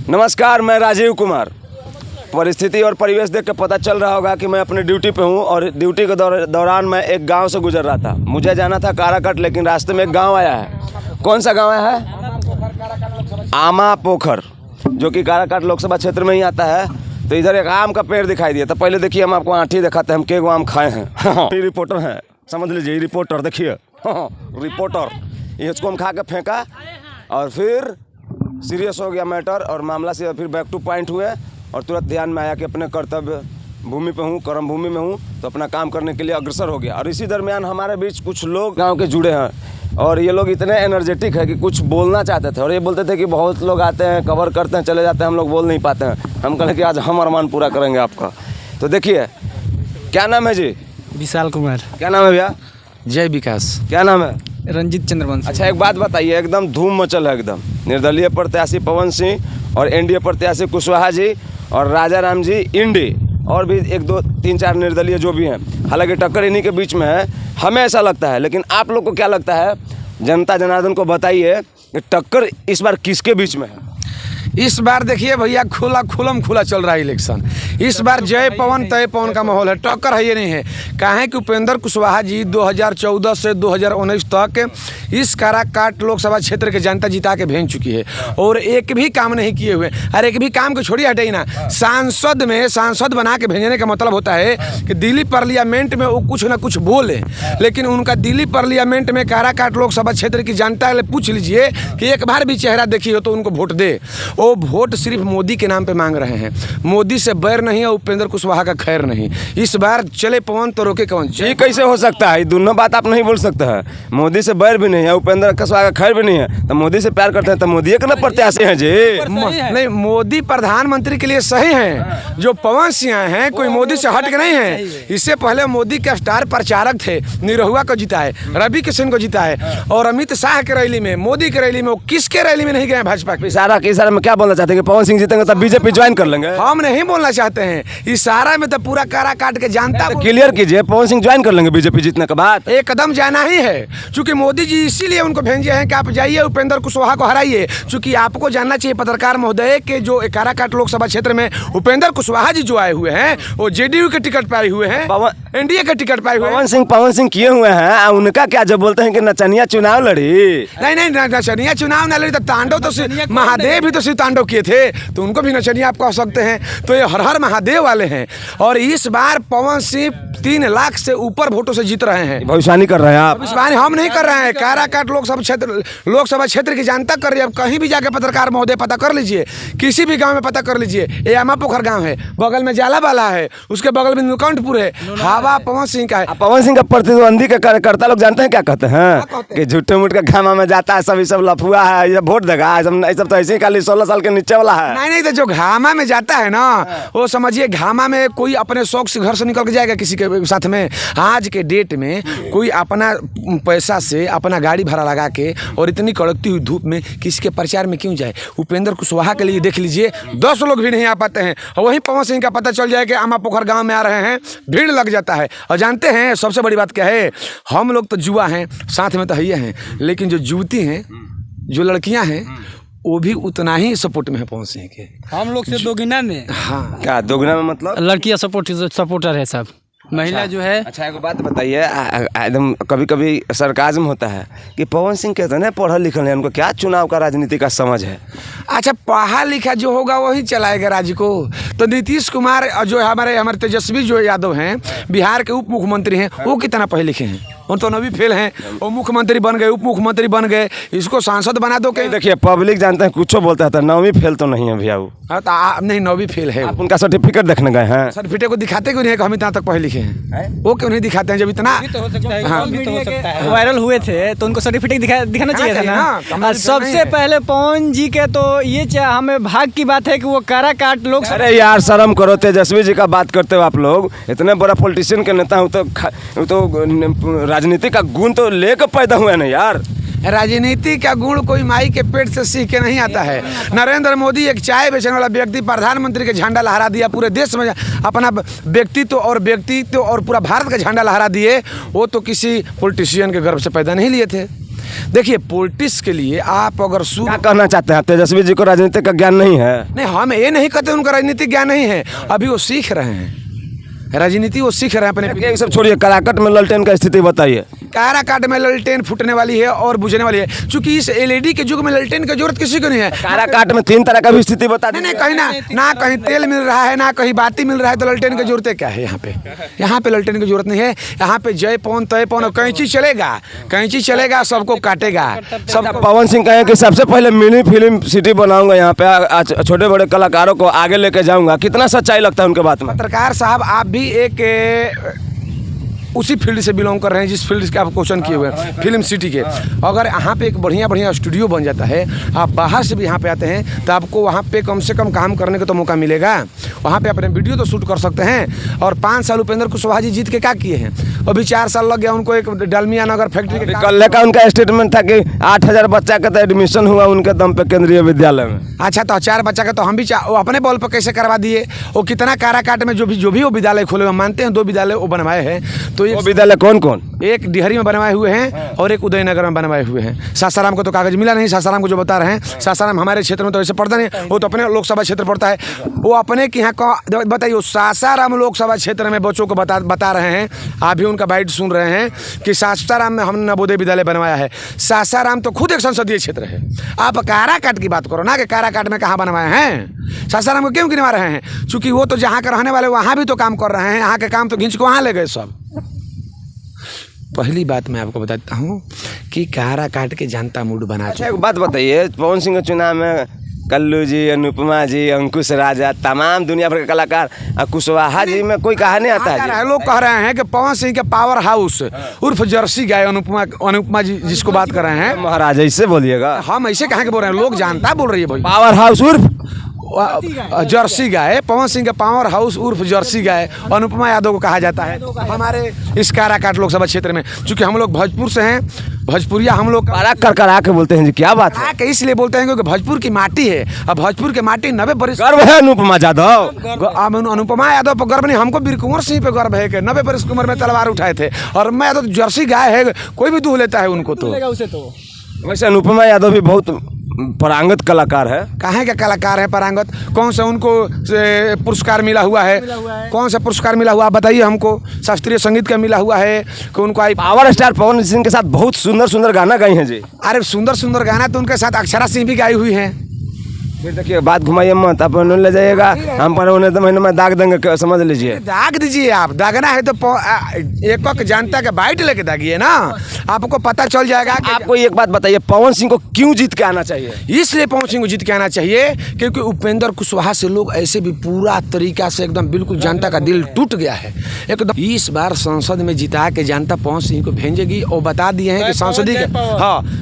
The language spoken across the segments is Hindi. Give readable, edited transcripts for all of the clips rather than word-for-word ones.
नमस्कार, मैं राजीव कुमार। परिस्थिति और परिवेश देख के पता चल रहा होगा कि मैं अपने ड्यूटी पे हूँ और ड्यूटी के दौरान मैं एक गांव से गुजर रहा था। मुझे जाना था काराकट, लेकिन रास्ते में एक गांव आया है। कौन सा गांव है? आमा पोखर, जो कि काराकट लोकसभा क्षेत्र में ही आता है। तो इधर एक आम का पेड़ दिखाई दिया। तो पहले देखिए, हम आपको आँठी दिखाते हैं हम के आम खाए हैं। ये रिपोर्टर है, समझ लीजिए, रिपोर्टर देखिए। रिपोर्टर इसको हम खा के फेंका और फिर सीरियस हो गया मैटर और मामला से फिर बैक टू पॉइंट हुए और तुरंत ध्यान में आया कि अपने कर्तव्य भूमि पे हूँ, कर्म भूमि में हूँ, तो अपना काम करने के लिए अग्रसर हो गया। और इसी दरमियान हमारे बीच कुछ लोग गांव के जुड़े हैं और ये लोग इतने एनर्जेटिक है कि कुछ बोलना चाहते थे और ये बोलते थे कि बहुत लोग आते हैं, कवर करते हैं, चले जाते हैं, हम लोग बोल नहीं पाते हैं। हम कहें कि आज हम अरमान पूरा करेंगे आपका। तो देखिए, क्या नाम है जी? विशाल कुमार। क्या नाम है भैया? जय विकास। क्या नाम है? रंजीत चंद्रवंशी। अच्छा, एक बात बताइए, एकदम धूम मचल है एकदम। निर्दलीय प्रत्याशी पवन सिंह और एनडीए प्रत्याशी कुशवाहा जी और राजा राम जी इंडी और भी एक दो तीन चार निर्दलीय जो भी हैं, हालांकि टक्कर इन्हीं के बीच में है, हमें ऐसा लगता है। लेकिन आप लोग को क्या लगता है? जनता जनार्दन को बताइए कि टक्कर इस बार किसके बीच में है? इस बार देखिए भैया, खुला चल रहा है इलेक्शन। इस बार जय पवन तय पवन का माहौल है, टक्कर है ये नहीं है। कहें कि उपेंद्र कुशवाहा जी 2014 से 2019 तक इस काराकाट लोकसभा क्षेत्र के जनता जिता के भेज चुकी है और एक भी काम नहीं किए हुए। अरे एक भी काम को छोड़िए, हटे ना, सांसद बना के भेजने का मतलब होता है कि दिल्ली पार्लियामेंट में वो कुछ ना कुछ बोले, लेकिन उनका दिल्ली पार्लियामेंट में काराकाट लोकसभा क्षेत्र की जनता से पूछ लीजिए कि एक बार भी चेहरा देखी हो तो उनको वोट दे। वो वोट सिर्फ मोदी के नाम पे मांग रहे हैं। मोदी से बैर नहीं है, उपेंद्र कुशवाहा का खैर नहीं। इस बार चले पवन तो रोके कौन? ये कैसे हो सकता है? दोनों बात आप नहीं बोल सकते हैं। मोदी से बैर भी नहीं है, उपेंद्र कुशवाहा का खैर भी नहीं है, तो मोदी से प्यार करते हैं तो मोदी के ना प्रत्याशी हैं जी। नहीं, मोदी प्रधानमंत्री के लिए सही हैं। जो पवन सिंह हैं कोई मोदी से हट के नहीं है। इससे पहले मोदी के स्टार प्रचारक थे, निरहुआ को जीता है, रवि किशन को जीता है और अमित शाह के रैली में, मोदी के रैली में, वो किसके रैली में नहीं गए? भाजपा के। इशारा में क्या बोलना चाहते हैं कि पवन सिंह जीतेंगे तब बीजेपी ज्वाइन कर लेंगे? हम नहीं बोलना चाहते हैं, इशारा में तो पूरा काराकाट के जानता तो क्लियर कीजिए, पवन सिंह ज्वाइन कर लेंगे बीजेपी जीतने के बाद? एक कदम जाना ही है, क्योंकि मोदी जी इसीलिए उनको भेजे हैं कि आप जाइए उपेंद्र कुशवाहा को हराइए। क्योंकि आपको जानना चाहिए पत्रकार महोदय के जो काराकाट लोकसभा क्षेत्र में उपेंद्र कुशवाहा जी जो आए हुए हैं वो जेडीयू के टिकट पाए हुए हैं, एनडीए के टिकट पाए हुए हैं। पवन सिंह किए हुए हैं, उनका क्या? जब बोलते हैं कि नचनिया चुनाव लड़ी, नहीं, नचनिया चुनाव न लड़ी तो तांडव तो महादेव भी तो शिव तांडव किए थे, तो उनको भी नचनिया आप कह सकते हैं। तो ये हर हर महादेव वाले हैं और इस बार पवन सिंह 3 लाख से ऊपर वोटों से जीत रहे हैं। भविष्यवाणी कर रहे हैं आप? भविष्यवाणी हम नहीं कर रहे हैं, काराकाट लोकसभा क्षेत्र की जनता कर रही है। अब कहीं भी जाके पत्रकार महोदय पता कर लीजिए, किसी भी गांव में पता कर लीजिए। ये आमा पोखर गांव है, बगल में जालाबाला है, उसके बगल में नीलकंठपुर है, हवा पवन सिंह का है। पवन सिंह का प्रतिद्वंदी के कार्यकर्ता लोग जानते हैं क्या कहते हैं? कि झूठे मूठ का घामा में जाता है, सब लफुआ है, ये वोट देगा, सब तो ऐसे ही खाली 16 साल के नीचे वाला है। नहीं, तो जो घामा में जाता है ना, वो समझिए घामा में कोई अपने शौक से घर से निकल के जाएगा किसी के साथ में? आज के डेट में कोई अपना पैसा से अपना गाड़ी भाड़ा लगा के और इतनी कड़कती हुई धूप में किसी के प्रचार में क्यों जाए? उपेंद्र कुशवाहा के लिए देख लीजिए 10 लोग भी नहीं आ पाते हैं और वहीं पवन सिंह का पता चल जाए कि आमा पोखर गांव में आ रहे हैं, भीड़ लग जाता है। और जानते हैं सबसे बड़ी बात क्या है? हम लोग तो जुआ हैं, साथ में तो है हैं, लेकिन जो युवती हैं, जो लड़कियां हैं, वो भी उतना ही सपोर्ट में है पवन सिंह के। हम लोग से दोगुना में। हाँ, क्या दोगुना में मतलब? लड़कियां सपोर्टर है सब, महिला जो है। अच्छा, एक बात बताइए, एकदम कभी कभी सरकाज़म होता है कि पवन सिंह कहते हैं पढ़ल लिखल है, उनको क्या चुनाव का राजनीति का समझ है? अच्छा, पढ़ा लिखा जो होगा वही चलाएगा राज्य को। तो नीतीश कुमार जो हमारे तेजस्वी जो यादव हैं, बिहार के उप मुख्यमंत्री हैं, वो कितना पढ़े लिखे हैं? वो तो 9वीं फेल हैं, वो मुख्यमंत्री बन गए, उप मुख्यमंत्री बन गए, इसको सांसद बना दो के। देखिए, पब्लिक जानते हैं, कुछ बोलता है, 9वीं फेल तो नहीं है भैया वो। नहीं, 9वीं फेल है। आप उनका सर्टिफिकेट देखने गए हैं? सर्टिफिकेट को दिखाते क्यों नहीं है कि हम इतना तक पढ़े लिखे हैं? वो क्यों नहीं दिखाते हैं? जब इतना वायरल हुए थे तो उनको सर्टिफिकेट दिखाना चाहिए था ना। सबसे पहले पवन जी के तो ये हमें भाग की बात है कि वो काराकाट लोग। अरे यार, शर्म करो, तेजस्वी जी का बात करते हो आप लोग। इतने बड़ा पॉलिटिशियन के नेता हूँ तो राजनीति का गुण तो लेकर पैदा हुए ना यार। राजनीति का गुण कोई माई के पेट से सीख के नहीं आता है। नरेंद्र मोदी एक चाय बेचने वाला व्यक्ति प्रधानमंत्री के झंडा लहरा दिया, पूरे देश में अपना व्यक्तित्व और पूरा भारत का झंडा लहरा दिए। वो तो किसी पॉलिटिशियन के गर्भ से पैदा नहीं लिए थे। देखिए पॉलिटिक्स के लिए आप अगर क्या कहना चाहते हैं? तेजस्वी जी को राजनीति का ज्ञान नहीं है? नहीं, हम ये नहीं कहते उनका राजनीतिक ज्ञान नहीं है, अभी वो सीख रहे हैं राजनीति, वो सीख रहे हैं अपने। ये सब छोड़िए, काराकट में ललटेन का स्थिति बताइए। काराकाट में ललटेन फूटने वाली है और बुझने वाली है, क्योंकि इस एलईडी के युग में ललटेन की जरूरत किसी को नहीं है। काराकाट में 3 तरह का भी स्थिति बता नहीं दीजिए। कहीं ना कहीं तेल मिल रहा है, ना कहीं बाती मिल रहा है, तो ललटेन की जरूरत क्या है यहाँ पे? यहाँ पे ललटेन की जरूरत नहीं है। यहाँ पे जय पवन तय पवन, कैंची चलेगा, सबको काटेगा। सब पवन सिंह कहे कि सबसे पहले मिनी फिल्म सिटी बनाऊंगा, यहाँ पे छोटे बड़े कलाकारों को आगे लेके जाऊंगा। कितना सच्चाई लगता है उनके बात में? पत्रकार साहब, आप भी एक उसी फील्ड से बिलोंग कर रहे हैं जिस फील्ड के आप क्वेश्चन किए हुए हैं, फिल्म सिटी के। अगर यहाँ पे एक बढ़िया स्टूडियो बन जाता है, आप बाहर से भी यहाँ पे आते हैं, तो आपको वहाँ पे कम से कम काम करने का तो मौका मिलेगा। वहाँ पे अपने वीडियो तो शूट कर सकते हैं। और 5 साल उपेंद्र कुशवाहा जी जीत के क्या किए हैं? अभी 4 साल लग गया उनको एक डालमिया नगर फैक्ट्री के कल का उनका स्टेटमेंट था कि 8000 बच्चा का तो एडमिशन हुआ उनके दम पे केंद्रीय विद्यालय में। अच्छा, तो 4 बच्चा का तो हम भी वो अपने बॉल पर कैसे करवा दिए? वो कितना काराकाट में जो भी वो विद्यालय खोले, हम मानते हैं 2 विद्यालय वो बनवाए हैं। तो वो विद्यालय कौन कौन? एक डिहरी में बनवाए हुए हैं और एक उदयनगर में बनवाए हुए हैं। सासाराम को तो कागज मिला नहीं। सासाराम को जो बता रहे हैं, सासाराम हमारे क्षेत्र में तो ऐसे पड़ता नहीं, वो तो अपने लोकसभा क्षेत्र पड़ता है। वो अपने के यहाँ बताइए, सासाराम लोकसभा क्षेत्र में बच्चों को बता रहे हैं, आप भी उनका बाइट सुन रहे हैं कि सासाराम में हमने नवोदय विद्यालय बनवाया है। सासाराम तो खुद एक संसदीय क्षेत्र है। आप काराकाट की बात करो ना कि काराकाट में कहाँ बनवाए हैं। सासाराम को क्यों गिनवा रहे हैं? चूंकि वो तो जहाँ के रहने वाले वहाँ भी तो काम कर रहे हैं, यहाँ के काम तो घिंच को वहाँ ले गए सब। पहली बात मैं आपको बताता हूँ कि काराकाट के जनता मूड बना। अच्छा, एक बात बताइए, पवन सिंह के चुनाव में कल्लू जी, अनुपमा जी, अंकुश राजा, तमाम दुनिया भर के कलाकार, कुशवाहा जी में कोई कहा नहीं आता है? लोग कह रहे हैं कि पवन सिंह के पावर हाउस उर्फ जर्सी गाय अनुपमा जी जिसको बात कर रहे हैं, महाराज ऐसे बोलिएगा। हम ऐसे कहाँ के बोल रहे हैं? लोग जानता बोल रही है भाई। पावर हाउस उर्फ जर्सी गाय, पवन सिंह के पावर हाउस उर्फ जर्सी गाय अनुपमा यादव को कहा जाता है हमारे इस काराकाट लोकसभा क्षेत्र में। चूंकि हम लोग भोजपुर से हैं, भोजपुरिया हम लोग करा के बोलते हैं जी, क्या बात है? इसलिए बोलते हैं क्योंकि भोजपुर की माटी है। अब भोजपुर की माटी 90 बरस गर्व है अनुपमा यादव। अनुपमा यादव पर गर्व नहीं, हमको वीर कुंवर सिंह पे गर्व है कि 90 बरस की उम्र में तलवार उठाए थे। और मैं तो जर्सी गाय है, कोई भी दूह लेता है उनको। तो वैसे अनुपमा यादव भी बहुत परांगत कलाकार है। कहाँ के कलाकार है परांगत? कौन सा उनको पुरस्कार मिला हुआ है? कौन सा पुरस्कार मिला हुआ बताइए हमको? शास्त्रीय संगीत का मिला हुआ है कि उनको पावर स्टार पवन सिंह के साथ बहुत सुंदर गाना गाई हैं जी। अरे सुंदर गाना तो उनके साथ अक्षरा सिंह भी गाई हुई है। फिर देखिए, बात घुमाइए मत, आप ले जाइएगा, हम पर उन्हें तो महीने में दाग देंगे, समझ लीजिए। दाग दीजिए, आप दागना है तो एक जनता के बाइट लेके दागिए ना, आपको पता चल जाएगा। आपको एक बात बताइए, पवन सिंह को क्यों जीत के आना चाहिए? इसलिए पवन सिंह को जीत के आना चाहिए क्योंकि उपेंद्र कुशवाहा से लोग ऐसे भी पूरा तरीका से एकदम बिल्कुल जनता का दिल टूट गया है एकदम। इस बार संसद में जिता के जनता पवन सिंह को भेजेगी और बता दिए हैं कि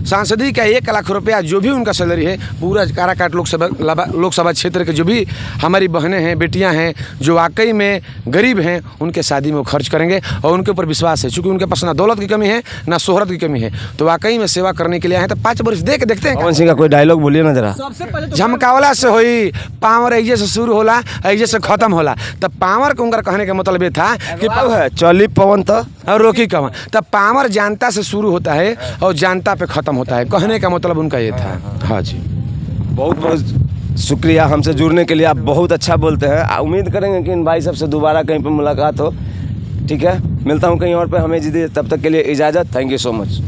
सांसदी का 1 लाख रुपया जो भी उनका सैलरी है, पूरा काराकाट लोकसभा क्षेत्र के जो भी हमारी बहनें हैं, बेटियां हैं, जो वाकई में गरीब हैं, उनके शादी में वो खर्च करेंगे। और उनके ऊपर विश्वास है, क्योंकि उनके पास ना दौलत की कमी है ना शोहरत की कमी है, तो वाकई में सेवा करने के लिए आए। तो 5 वर्ष देख के देखते हैं। पवन सिंह का कोई डायलॉग बोलिए ना जरा। झमकावला से होई पावर, ऐजे से शुरू होला, ऐजे से खत्म होला। तब पावर के उनका कहने का मतलब ये था कि है चली पवन तो और रोकी कवन। तब पावर जनता से शुरू होता है और जनता पे खत्म होता है, कहने का मतलब उनका ये था। हाँ जी, बहुत बहुत शुक्रिया हमसे जुड़ने के लिए। आप बहुत अच्छा बोलते हैं। उम्मीद करेंगे कि इन भाई साहब से दोबारा कहीं पर मुलाकात हो। ठीक है, मिलता हूँ कहीं और पे। हमें दीजिए तब तक के लिए इजाज़त। Thank you so much.